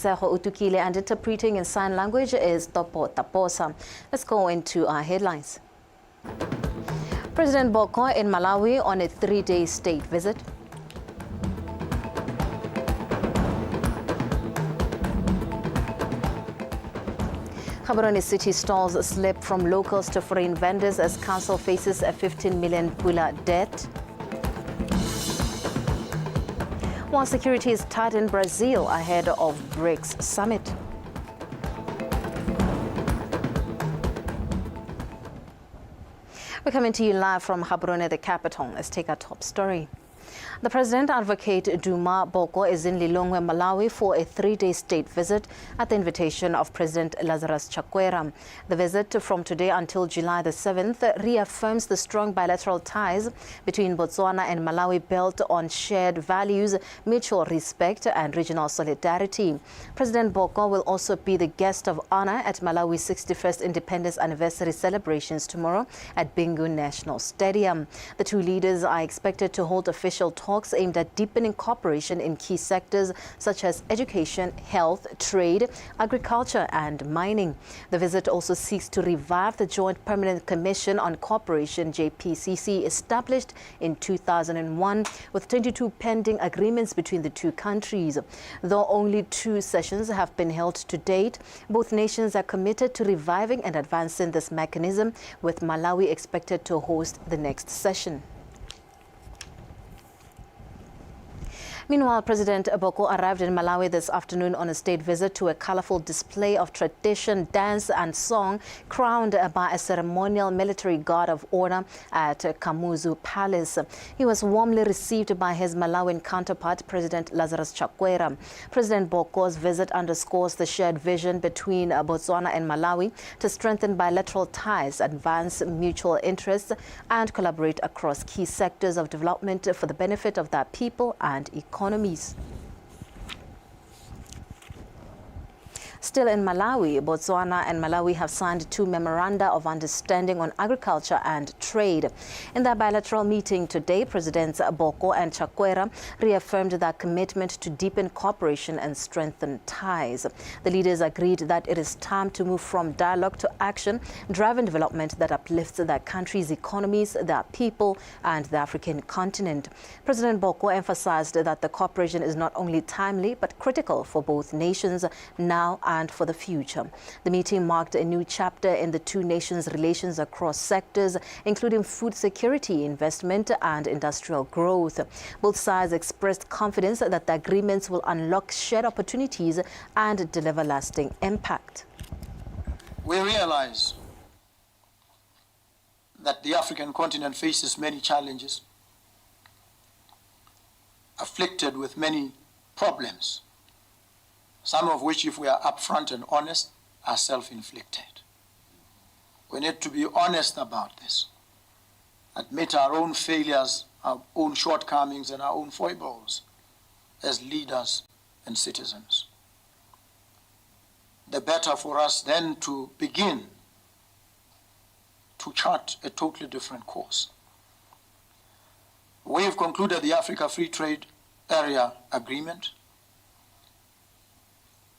Motseho Utukile, and interpreting in sign language is Topo Taposa. Let's go into our headlines. President Boko in Malawi on a 3-day state visit. Gaborone city stalls slip from locals to foreign vendors as council faces a 15 million pula debt. While security is tight in Brazil ahead of BRICS summit. We're coming to you live from Gaborone, the capital. Let's take our top story. The President, Advocate Duma Boko, is in Lilongwe, Malawi for a 3-day state visit at the invitation of President Lazarus Chakwera. The visit from today until July the 7th reaffirms the strong bilateral ties between Botswana and Malawi built on shared values, mutual respect and regional solidarity. President Boko will also be the guest of honor at Malawi's 61st Independence Anniversary celebrations tomorrow at Bingu National Stadium. The two leaders are expected to hold official talks aimed at deepening cooperation in key sectors such as education, health, trade, agriculture and mining. The visit also seeks to revive the Joint Permanent Commission on Cooperation (JPCC) established in 2001 with 22 pending agreements between the two countries. Though only 2 sessions have been held to date, both nations are committed to reviving and advancing this mechanism, with Malawi expected to host the next session. Meanwhile, President Boko arrived in Malawi this afternoon on a state visit to a colorful display of tradition, dance and song crowned by a ceremonial military guard of honor at Kamuzu Palace. He was warmly received by his Malawian counterpart, President Lazarus Chakwera. President Boko's visit underscores the shared vision between Botswana and Malawi to strengthen bilateral ties, advance mutual interests and collaborate across key sectors of development for the benefit of their people and economies. Still in Malawi, Botswana and Malawi have signed 2 memoranda of understanding on agriculture and trade. In their bilateral meeting today, Presidents Boko and Chakwera reaffirmed their commitment to deepen cooperation and strengthen ties. The leaders agreed that it is time to move from dialogue to action, driving development that uplifts their countries' economies, their people, and the African continent. President Boko emphasized that the cooperation is not only timely but critical for both nations now and for the future. The meeting marked a new chapter in the two nations' relations across sectors, including food security, investment and industrial growth. Both sides expressed confidence that the agreements will unlock shared opportunities and deliver lasting impact. We realize that the African continent faces many challenges, afflicted with many problems, some of which, if we are upfront and honest, are self-inflicted. We need to be honest about this, admit our own failures, our own shortcomings, and our own foibles as leaders and citizens. The better for us then to begin to chart a totally different course. We have concluded the Africa Free Trade Area Agreement,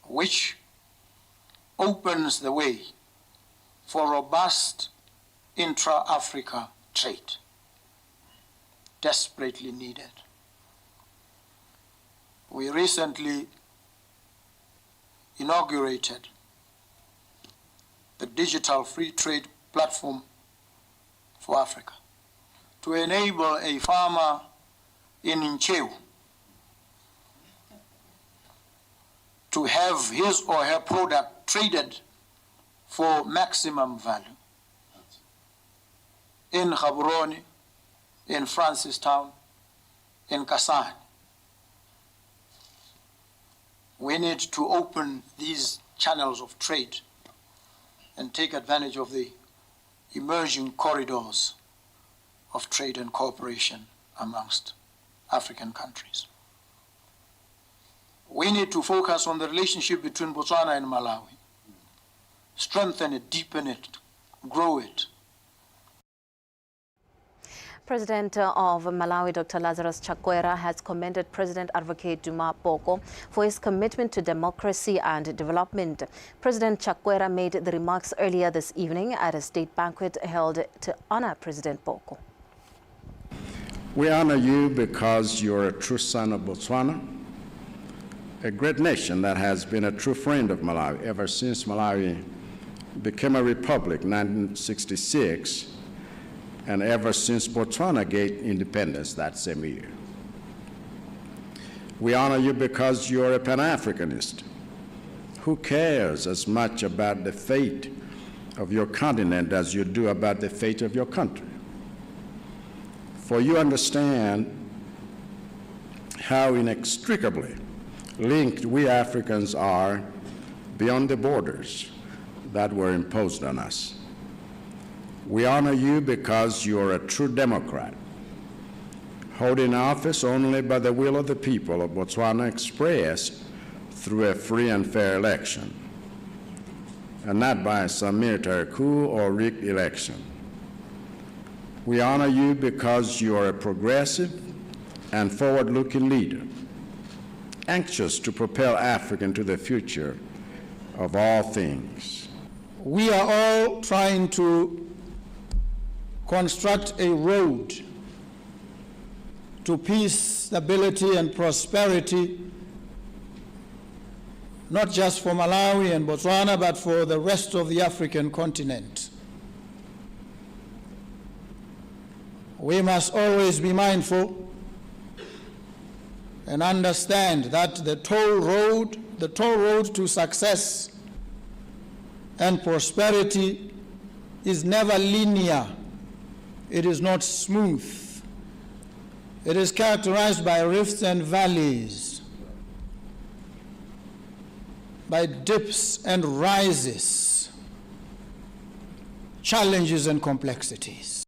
which opens the way for robust intra-Africa trade, desperately needed. We recently inaugurated the Digital Free Trade Platform for Africa to enable a farmer in Nchew to have his or her product traded for maximum value in Gaborone, in Francistown, in Kasane. We need to open these channels of trade and take advantage of the emerging corridors of trade and cooperation amongst African countries. We need to focus on the relationship between Botswana and Malawi, strengthen it, deepen it, grow it. President of Malawi, Dr. Lazarus Chakwera, has commended President Advocate Duma Boko for his commitment to democracy and development. President Chakwera made the remarks earlier this evening at a state banquet held to honor President Boko. We honor you because you're a true son of Botswana, a great nation that has been a true friend of Malawi ever since Malawi became a republic in 1966, and ever since Botswana gained independence that same year. We honor you because you're a Pan-Africanist who cares as much about the fate of your continent as you do about the fate of your country. For you understand how inextricably linked we Africans are beyond the borders that were imposed on us. We honor you because you are a true Democrat, holding office only by the will of the people of Botswana expressed through a free and fair election, and not by some military coup or rigged election. We honor you because you are a progressive and forward-looking leader, anxious to propel Africa into the future of all things. We are all trying to construct a road to peace, stability, and prosperity, not just for Malawi and Botswana, but for the rest of the African continent. We must always be mindful and understand that the toll road to success and prosperity is never linear. It is not smooth. It is characterized by rifts and valleys, by dips and rises, challenges and complexities.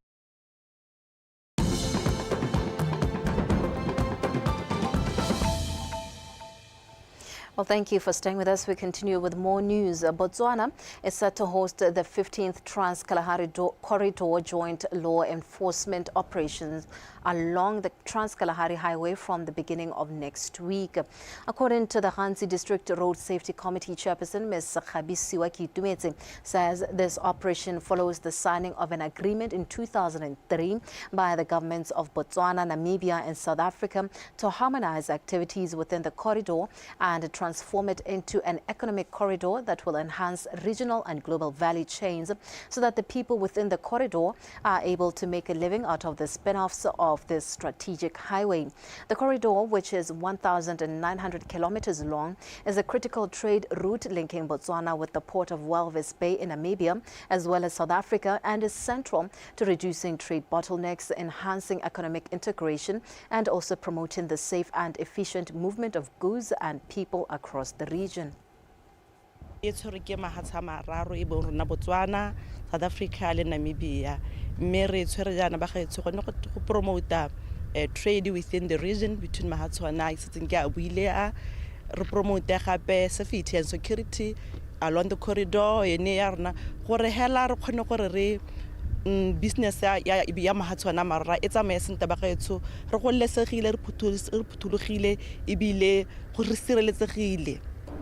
Well, thank you for staying with us. We continue with more news. Botswana is set to host the 15th Trans-Kalahari Corridor joint law enforcement operations along the Trans-Kalahari Highway from the beginning of next week. According to the Hansi District Road Safety Committee Chairperson, Ms. Khabisiwa Kitumetse, says this operation follows the signing of an agreement in 2003 by the governments of Botswana, Namibia and South Africa to harmonize activities within the corridor and transform it into an economic corridor that will enhance regional and global value chains so that the people within the corridor are able to make a living out of the spin-offs of this strategic highway. The corridor, which is 1,900 kilometers long, is a critical trade route linking Botswana with the port of Walvis Bay in Namibia, as well as South Africa, and is central to reducing trade bottlenecks, enhancing economic integration, and also promoting the safe and efficient movement of goods and people across the region. Botswana, South Africa and Namibia. Promote trade within the region between Mahatswana and promote safety and security along the corridor. Business ya Mahatswana mara it's a mess in Tabaketsu,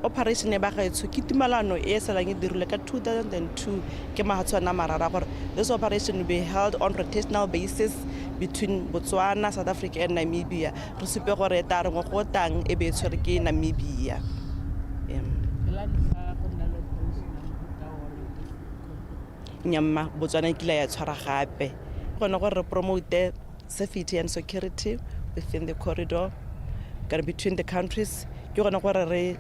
Operation Ebaketsu, Kitimalano, Esalang, the Ruleka 2002, Kemahatswana Marara. This operation will be held on rotational basis between Botswana, South Africa, and Namibia. Reciprocator Ngotang, Ebesurki, Namibia. Nyama Botswana Kilaya Tsarahape. Gonna promote safety and security within the corridor, between the countries. You're gonna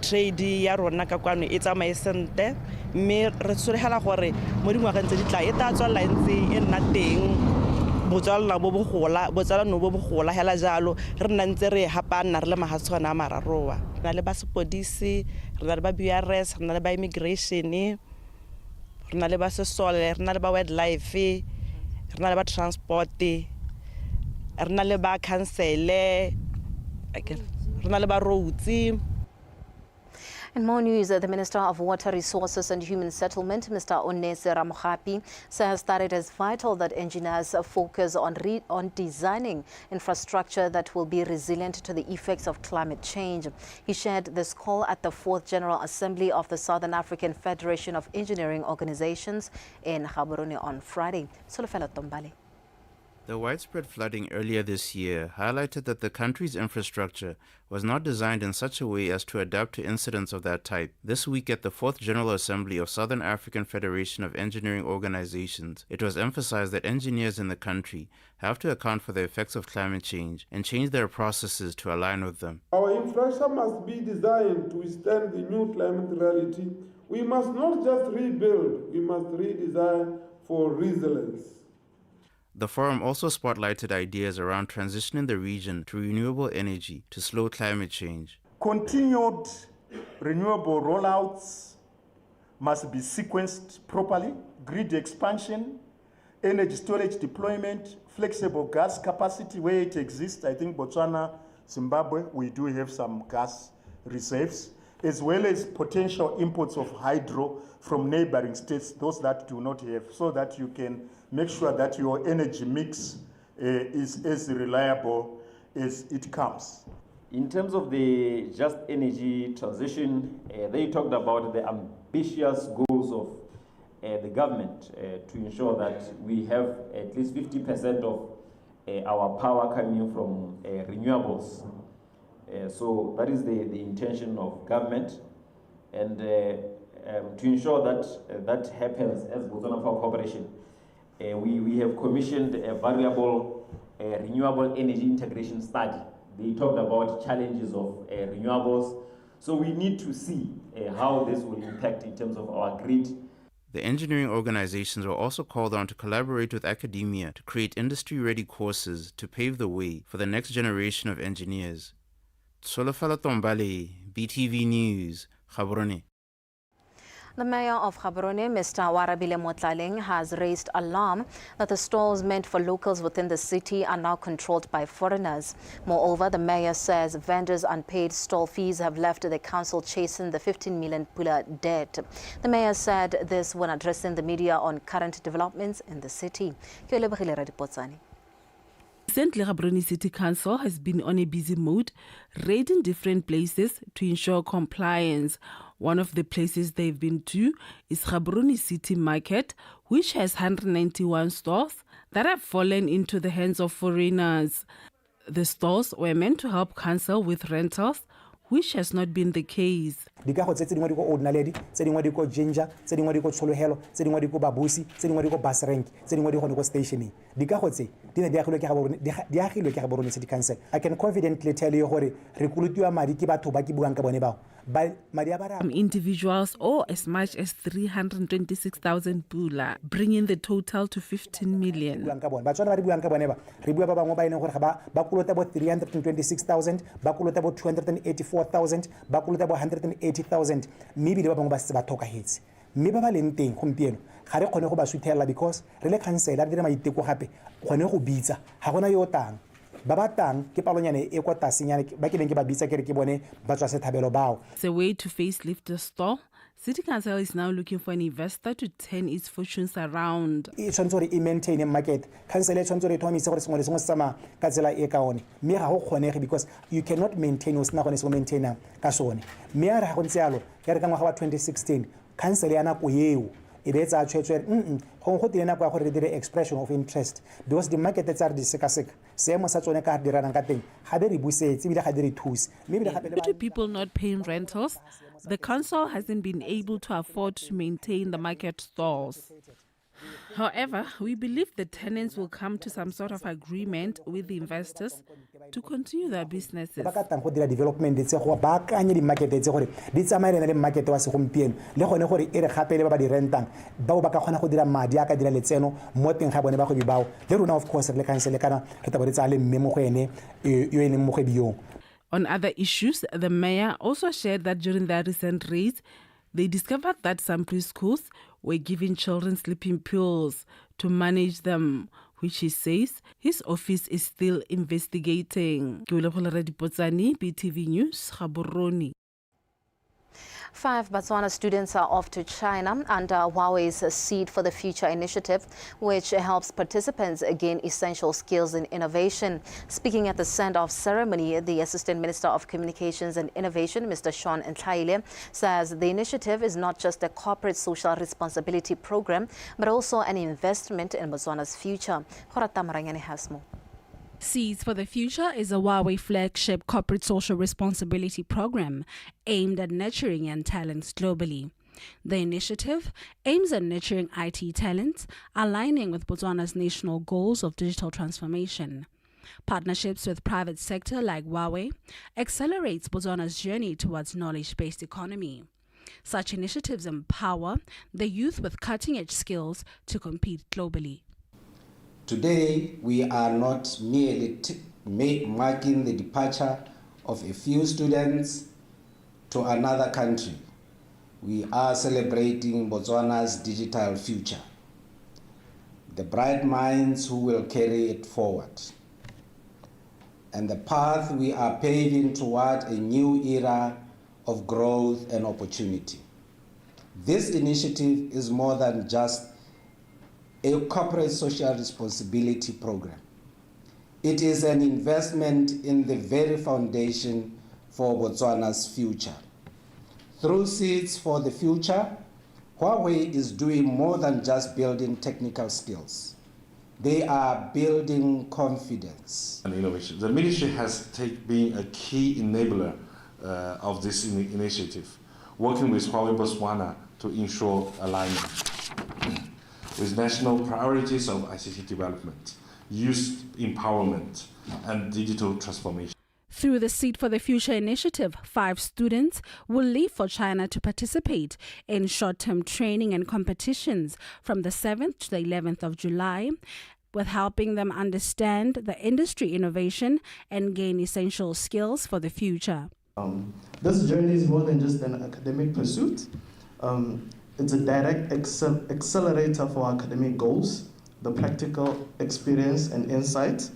trade ya rona ka kwano e tsamaisente me re tsoregela gore mo dingwageng tse di tla e tla tswala ntse e nna teng botswana bo bogola hela jalo re nna ntse re hapana re le Mahatswana a mararoa re na le ba sepodisi re na le ba BRS re na le ba immigration re na le ba sesole re na le ba wildlife re na le ba transport re na le ba council re na le ba roads. In more news, the Minister of Water Resources and Human Settlement, Mr. Onese Ramokgapi, says that it is vital that engineers focus on designing infrastructure that will be resilient to the effects of climate change. He shared this call at the 4th General Assembly of the Southern African Federation of Engineering Organizations in Gaborone on Friday. Solofelo Tombali. The widespread flooding earlier this year highlighted that the country's infrastructure was not designed in such a way as to adapt to incidents of that type. This week at the 4th General Assembly of Southern African Federation of Engineering Organizations, it was emphasized that engineers in the country have to account for the effects of climate change and change their processes to align with them. Our infrastructure must be designed to withstand the new climate reality. We must not just rebuild, we must redesign for resilience. The forum also spotlighted ideas around transitioning the region to renewable energy to slow climate change. Continued renewable rollouts must be sequenced properly. Grid expansion, energy storage deployment, flexible gas capacity where it exists. I think Botswana, Zimbabwe, we do have some gas reserves, as well as potential imports of hydro from neighboring states, those that do not have, so that you can make sure that your energy mix is as reliable as it comes. In terms of the just energy transition, they talked about the ambitious goals of the government to ensure that we have at least 50% of our power coming from renewables. So that is the intention of government, and to ensure that that happens as Botswana Power Corporation, we have commissioned a variable renewable energy integration study. They talked about challenges of renewables, so we need to see how this will impact in terms of our grid. The engineering organizations were also called on to collaborate with academia to create industry-ready courses to pave the way for the next generation of engineers. Solofelo Tombali, BTV News, Gaborone. The mayor of Gaborone, Mr. Warabile Motlaleng, has raised alarm that the stalls meant for locals within the city are now controlled by foreigners. Moreover, the mayor says vendors' unpaid stall fees have left the council chasing the 15 million pula debt. The mayor said this when addressing the media on current developments in the city. Recently, Gaborone City Council has been on a busy mode, raiding different places to ensure compliance. One of the places they've been to is Gaborone City Market, which has 191 stores that have fallen into the hands of foreigners. The stores were meant to help council with rentals, which has not been the case. Dikago tse dingwe di go Old Naledi, tse dingwe di go Ginger, tse dingwe di go Tsholohelo, tse dingwe di go Babusi, tse dingwe di go Bus Rank, tse dingwe di go stationing. Dikago tse di ne di agilwe ke Gaborone City Council. I can confidently tell you gore re kulutiwa madi ke batho ba ke buang ka bone bao. Some individuals owe as much as 326,000 pula, bringing the total to 15 million. Batswana ba di buang ka bone ba. Re bua ba bangwe ba ene gore ba kolota bo 326,000, ba kolota bo 284,000, ba kolota bo 180,000. Maybe ba bangwe ba se ba thokahetse. Mme ba ba leng teng gompieno ga re kgone go ba suthela because re le councilor re dire maiteko gape kgone go bitsa ga gona yo tang ba batang ke palonyane e kwa tasenyane ba ke beng ke ba bitsa ke re ke bone ba tswa sethabelo bao. It's a way to facelift the store. City Council is now looking for an investor to turn its fortunes around. E tshwanetse gore e maintain a market. Council e tshwanetse gore e thomise gore sengwe le sengwe se tsamaya ka tsela e ka one. Mme ga go kgonege because you cannot maintain o sena gone se go maintaina ka sone. Mme a re ga go ntse yalo ya re ka ngwaga wa 2016 council ya nako eo e be tsa tshwetswe go go tile nako ya gore re dire expression of interest because the market tsa re di sekaseka seemo sa tsone ka dirana ka teng ga di re busetse bile ga di re thuse. Due to people not paying rentals, the council hasn't been able to afford to maintain the market stalls. However, we believe the tenants will come to some sort of agreement with the investors to continue their businesses. Ba ka tang go dira development tse go ba kanye di market tse gore di tsamaelana le market wa segompieno le gone gore e re gape le ba di rentang bao ba ka kgona go dira madi a ka dira letseno mo teng ga bone ba go bi bao le rona of course le cancel kana re taba re tsa le mme mo go ene yo ene mo go biong. On other issues, the mayor also shared that during their recent raids, they discovered that some preschools were giving children sleeping pills to manage them, which he says his office is still investigating. BTV News, Gaborone. 5 Botswana students are off to China under Huawei's Seed for the Future initiative, which helps participants gain essential skills in innovation. Speaking at the send-off ceremony, the Assistant Minister of Communications and Innovation, Mr. Shaun Ntlaile, says the initiative is not just a corporate social responsibility program, but also an investment in Botswana's future. Horata Maranyane has more. Seeds for the Future is a Huawei flagship corporate social responsibility program aimed at nurturing young talents globally. The initiative aims at nurturing IT talents, aligning with Botswana's national goals of digital transformation. Partnerships with private sector like Huawei accelerates Botswana's journey towards knowledge-based economy. Such initiatives empower the youth with cutting-edge skills to compete globally. Today, we are not merely marking the departure of a few students to another country. We are celebrating Botswana's digital future, the bright minds who will carry it forward, and the path we are paving toward a new era of growth and opportunity. This initiative is more than just a corporate social responsibility program. It is an investment in the very foundation for Botswana's future. Through Seeds for the Future, Huawei is doing more than just building technical skills. They are building confidence and innovation. The ministry has been a key enabler of this initiative, working with Huawei Botswana to ensure alignment with national priorities of ICT development, youth empowerment, and digital transformation. Through the Seed for the Future initiative, 5 students will leave for China to participate in short-term training and competitions from the 7th to the 11th of July, with helping them understand the industry innovation and gain essential skills for the future. This journey is more than just an academic pursuit. It's a direct accelerator for our academic goals. The practical experience and insight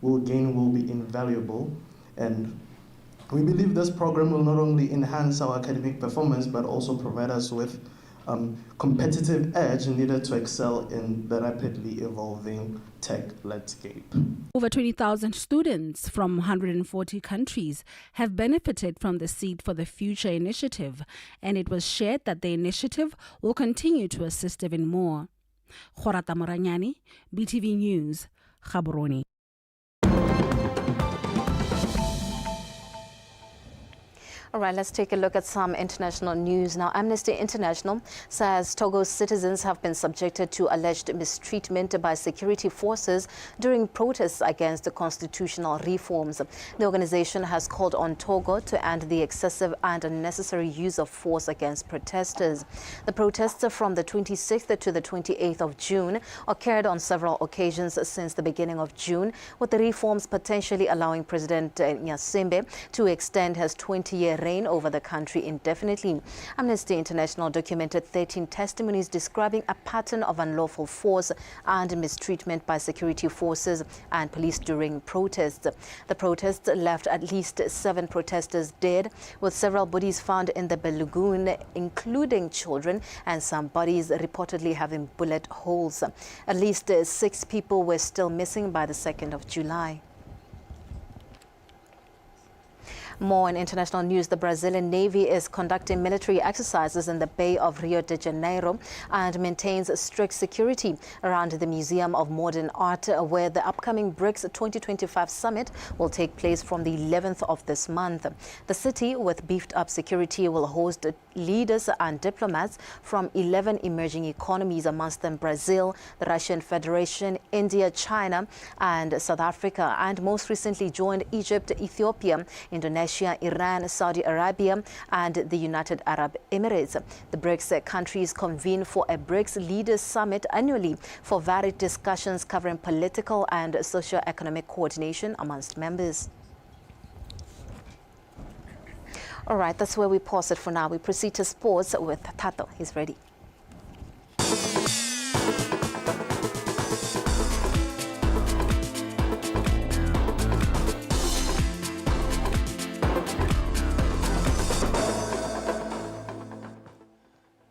we'll gain will be invaluable. And we believe this program will not only enhance our academic performance, but also provide us with competitive edge needed to excel in the rapidly evolving tech landscape. Over 20,000 students from 140 countries have benefited from the Seed for the Future initiative, and it was shared that the initiative will continue to assist even more. Horata Maranyane, BTV News, Gaborone. All right, let's take a look at some international news. Now, Amnesty International says Togo's citizens have been subjected to alleged mistreatment by security forces during protests against the constitutional reforms. The organization has called on Togo to end the excessive and unnecessary use of force against protesters. The protests from the 26th to the 28th of June occurred on several occasions since the beginning of June, with the reforms potentially allowing President Nyasimbe to extend his 20-year reign over the country indefinitely. Amnesty International documented 13 testimonies describing a pattern of unlawful force and mistreatment by security forces and police during protests. The protests left at least 7 protesters dead, with several bodies found in the lagoon, including children, and some bodies reportedly having bullet holes. At least 6 people were still missing by the 2nd of July. More in international news, the Brazilian Navy is conducting military exercises in the Bay of Rio de Janeiro and maintains strict security around the Museum of Modern Art, where the upcoming BRICS 2025 summit will take place from the 11th of this month. The city, with beefed up security, will host leaders and diplomats from 11 emerging economies, amongst them Brazil, the Russian Federation, India, China, and South Africa, and most recently joined Egypt, Ethiopia, Indonesia, Iran, Saudi Arabia, and the United Arab Emirates. The BRICS countries convene for a BRICS Leaders Summit annually for varied discussions covering political and socio-economic coordination amongst members. All right, that's where we pause it for now. We proceed to sports with Tato. He's ready.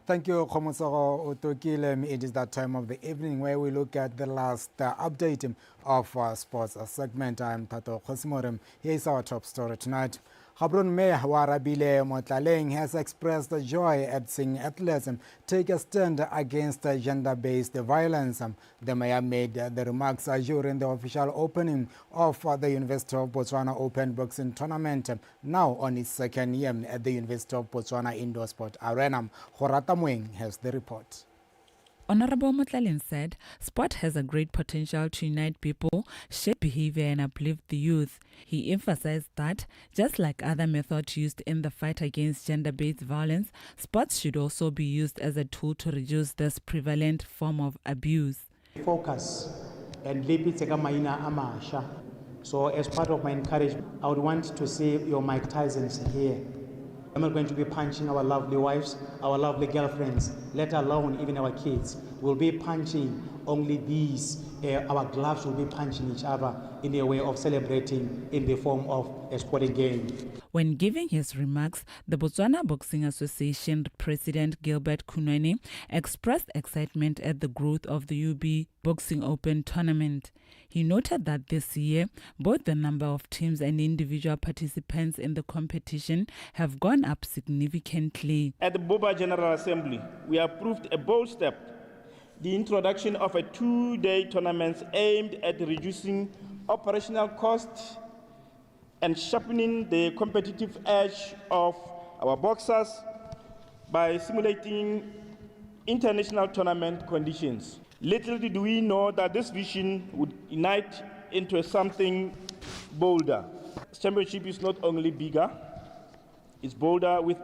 Thank you, Khomosoro Otokile. It is that time of the evening where we look at the last update of our sports segment. I'm Tato Khosimorem. Here is our top story tonight. Gaborone Mayor Warabile Motlaleng has expressed joy at seeing athletes take a stand against gender-based violence. The mayor made the remarks during the official opening of the University of Botswana Open Boxing Tournament, now on its second year at the University of Botswana Indoor Sport Arena. Horata Mweng has the report. Honorable Motlaleng said, sport has a great potential to unite people, shape behavior and uplift the youth. He emphasized that, just like other methods used in the fight against gender-based violence, sports should also be used as a tool to reduce this prevalent form of abuse. Focus and Lipiteka Maina Amasha. So as part of my encouragement, I would want to see your Mike Tysons here. I'm not going to be punching our lovely wives, our lovely girlfriends, let alone even our kids. We'll be punching only these. Our gloves will be punching each other in a way of celebrating in the form of a sporting game. When giving his remarks, the Botswana Boxing Association President Gilbert Kunweni expressed excitement at the growth of the UB Boxing Open Tournament. He noted that this year, both the number of teams and individual participants in the competition have gone up significantly. At the Boba General Assembly, we approved a bold step, the introduction of a two-day tournament aimed at reducing operational costs and sharpening the competitive edge of our boxers by simulating international tournament conditions. Little did we know that this vision would unite into something bolder. This championship is not only bigger, it's bolder, with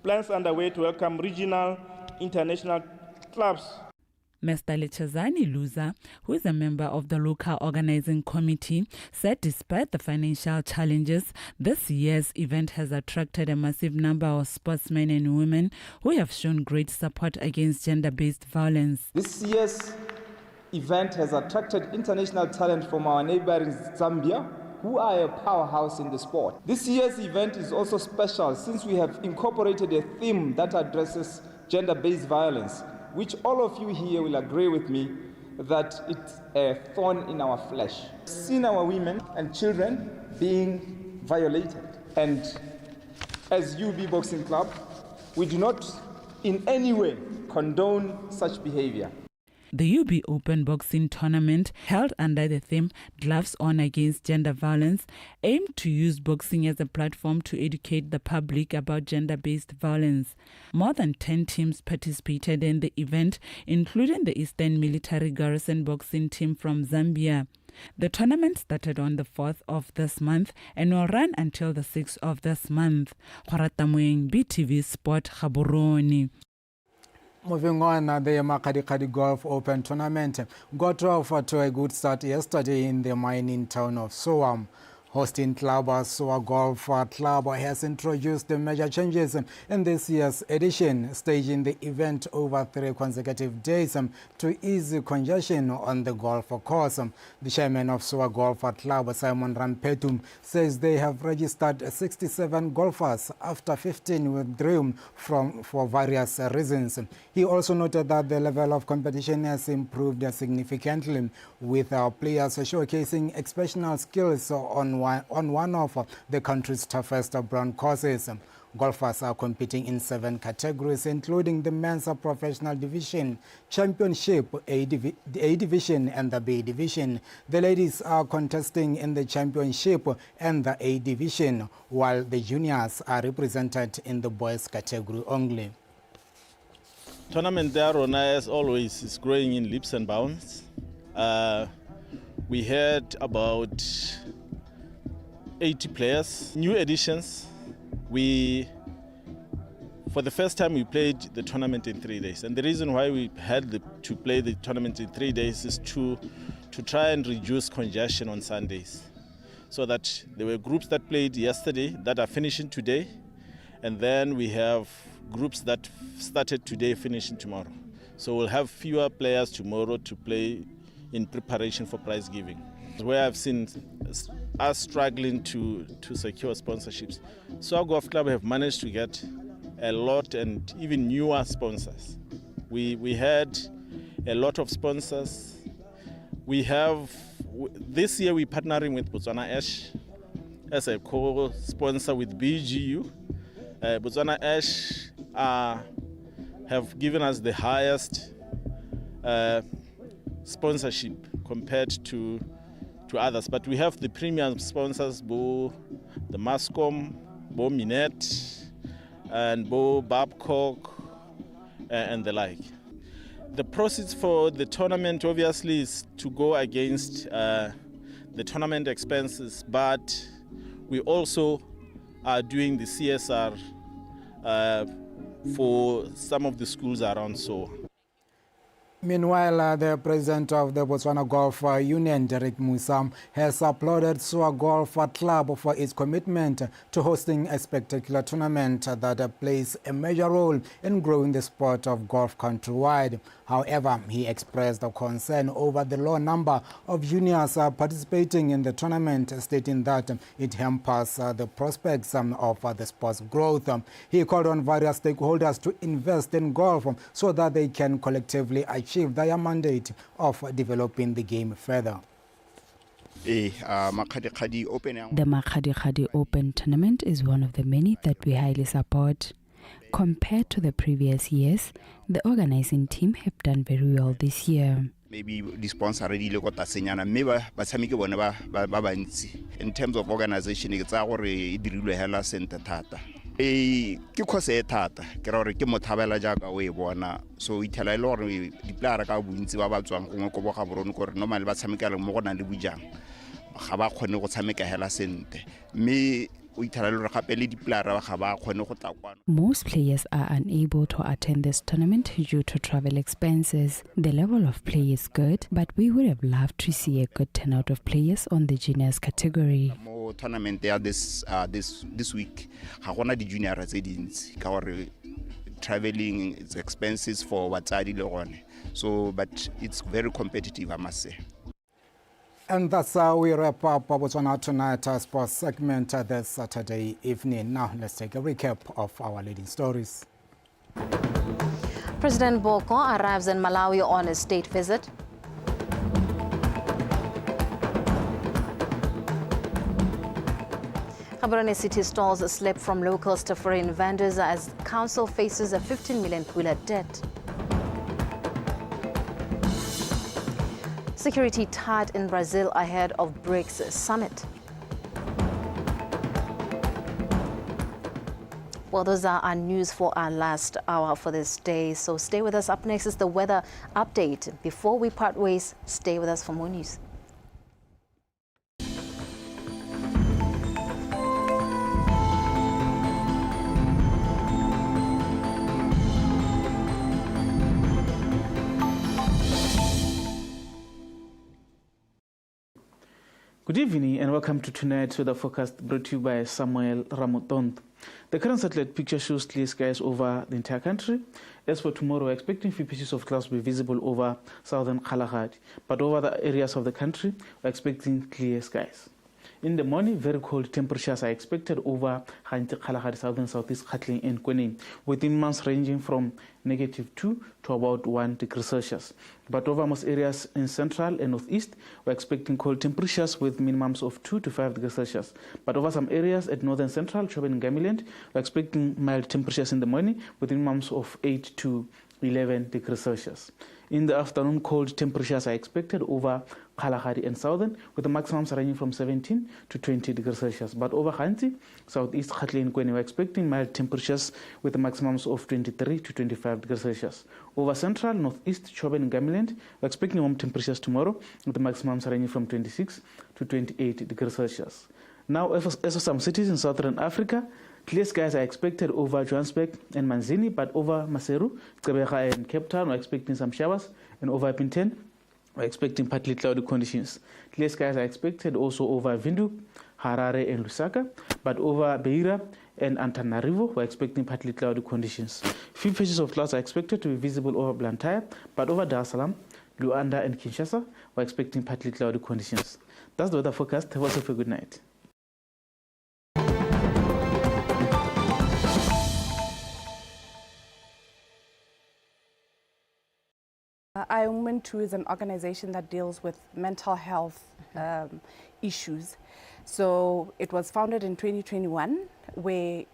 plans underway to welcome regional, international clubs. Mr. Lechazani Luza, who is a member of the local organizing committee, said despite the financial challenges, this year's event has attracted a massive number of sportsmen and women who have shown great support against gender-based violence. This year's event has attracted international talent from our neighboring Zambia, who are a powerhouse in the sport. This year's event is also special since we have incorporated a theme that addresses gender-based violence, which all of you here will agree with me that it's a thorn in our flesh. Seen our women and children being violated. And as UB Boxing Club, we do not in any way condone such behavior. The UB Open Boxing Tournament, held under the theme Gloves On Against Gender Violence, aimed to use boxing as a platform to educate the public about gender-based violence. More than 10 teams participated in the event, including the Eastern Military Garrison boxing team from Zambia. The tournament started on the 4th of this month and will run until the 6th of this month. Khwaratamweng, BTV Sport, Gaborone. Moving on, the Makadikgadi Golf Open Tournament got off to a good start yesterday in the mining town of Soam. Hosting club Soa Golf Club has introduced the major changes in this year's edition, staging the event over 3 consecutive days to ease congestion on the golf course. The chairman of Soa Golf Club, Simon Rampetum, says they have registered 67 golfers after 15 withdrew for various reasons. He also noted that the level of competition has improved significantly, with our players showcasing exceptional skills on one of the country's toughest brown courses. Golfers are competing in 7 categories, including the men's professional division, championship, A division and the B division. The ladies are contesting in the championship and the A division, while the juniors are represented in the boys category only. Tournament there, as always, is growing in leaps and bounds. We had about 80 players, new additions. For the first time, we played the tournament in 3 days. And the reason why we had to play the tournament in 3 days is to try and reduce congestion on Sundays. So that there were groups that played yesterday that are finishing today. And then we have groups that started today, finishing tomorrow. So we'll have fewer players tomorrow to play in preparation for prize giving. Where I've seen us struggling to secure sponsorships, so our golf club have managed to get a lot and even newer sponsors. We had a lot of sponsors. This year we're partnering with Botswana Ash as a co-sponsor with BGU. Botswana Ash have given us the highest sponsorship compared to others, but we have the premium sponsors, the Mascom, Minet, and Babcock, and the like. The proceeds for the tournament obviously is to go against the tournament expenses, but we also are doing the CSR for some of the schools around so. Meanwhile, the president of the Botswana Golf Union, Derek Musa, has applauded Soa Golf Club for its commitment to hosting a spectacular tournament that plays a major role in growing the sport of golf countrywide. However, he expressed a concern over the low number of juniors participating in the tournament, stating that it hampers the prospects of the sport's growth. He called on various stakeholders to invest in golf so that they can collectively achieve their mandate of developing the game further. The Makadikgadi Open tournament is one of the many that we highly support. Compared to the previous years, the organizing team have done very well this year. Maybe the sponsor already look at in terms of organization, it's our hela center tata. Ke khose thata ke re ke mothabela jaaka we bona so itela ile gore di player ka bontsi ba ba tswang gongwe go boga borone gore normally ba tshamekela mo go na le bujang ga ba kgone go tshameka hela sente me Most players are unable to attend this tournament due to travel expenses. The level of play is good, but we would have loved to see a good turnout of players on the juniors category. More tournament there this week. The junior traveling is expenses for Watsadi. So, but it's very competitive, I must say. And that's how we wrap up Botswana Tonight sports segment this Saturday evening. Now let's take a recap of our leading stories. President Boko arrives in Malawi on a state visit. Gaborone city stalls slipped from locals to foreign vendors as council faces a 15 million pula debt. Security tight in Brazil ahead of BRICS summit. Well, those are our news for our last hour for this day. So stay with us. Up next is the weather update. Before we part ways, stay with us for more news. Good evening and welcome to tonight's weather forecast brought to you by Samuel Ramotond. The current satellite picture shows clear skies over the entire country. As for tomorrow, we're expecting few pieces of clouds to be visible over southern Kalahari, but over the areas of the country, we're expecting clear skies. In the morning, very cold temperatures are expected over Kalahari, southern, southeast, Gauteng and Kwening, within months ranging from -2 to about 1 degree Celsius. But over most areas in central and northeast, we're expecting cold temperatures with minimums of 2 to 5 degrees Celsius. But over some areas at northern central, Chobe and Ngamiland, we're expecting mild temperatures in the morning with minimums of 8 to 11 degrees Celsius. In the afternoon, cold temperatures are expected over Kalahari and southern, with the maximums ranging from 17 to 20 degrees Celsius. But over Khanti, southeast, Gauteng and Kwening, we're expecting mild temperatures with the maximums of 23 to 25 degrees Celsius. Over central, northeast, Chobe and Ngamiland, we're expecting warm temperatures tomorrow, with the maximums ranging from 26 to 28 degrees Celsius. Now, as for some cities in southern Africa, clear skies are expected over Johannesburg and Manzini, but over Maseru, Gqeberha and Cape Town, we're expecting some showers, and over Epinten, we're expecting partly cloudy conditions. Clear skies are expected also over Windhoek, Harare and Lusaka, but over Beira and Antananarivo, we're expecting partly cloudy conditions. Few patches of clouds are expected to be visible over Blantyre, but over Dar es Salaam, Luanda and Kinshasa, we're expecting partly cloudy conditions. That's the weather forecast. Have yourself a good night. Women Too is an organization that deals with mental health issues. So it was founded in 2021, where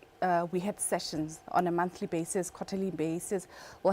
we had sessions on a monthly basis, quarterly basis. We'll have